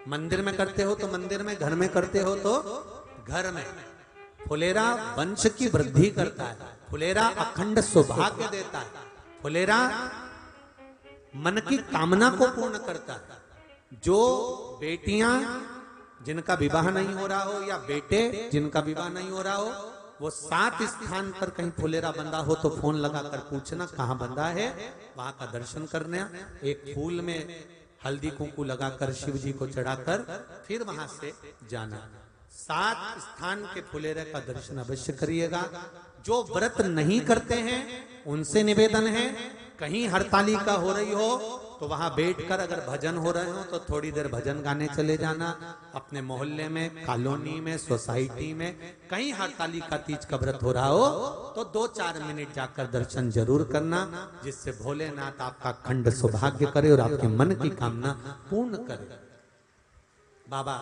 मंदिर में करते हो तो मंदिर में, घर में करते हो तो घर में। फुलेरा वंश की वृद्धि करता है, फुलेरा अखंड सौभाग्य देता है, फुलेरा मन की कामना को पूर्ण करता है। जो बेटियां जिनका विवाह नहीं हो रहा हो या बेटे जिनका विवाह नहीं हो रहा हो, वो 7 स्थान पर कहीं फुलेरा बंधा हो तो फोन लगाकर पूछना कहाँ बंधा है, वहां का दर्शन करना। एक फूल में हल्दी कुंकू लगाकर शिव जी को चढ़ाकर फिर वहां से जाना। 7 स्थान के फुलेरे का दर्शन अवश्य करिएगा। जो व्रत नहीं करते हैं उनसे निवेदन है, कहीं हरतालिका हो रही हो तो वहां बैठकर अगर भजन हो रहे हो तो थोड़ी देर भजन गाने चले जाना। अपने मोहल्ले में, कॉलोनी में, सोसाइटी में कहीं हरतालिका तीज का व्रत हो रहा हो तो 2-4 मिनट जाकर दर्शन जरूर करना, जिससे भोलेनाथ आपका अखंड सौभाग्य करे और आपके मन की कामना पूर्ण करे। बाबा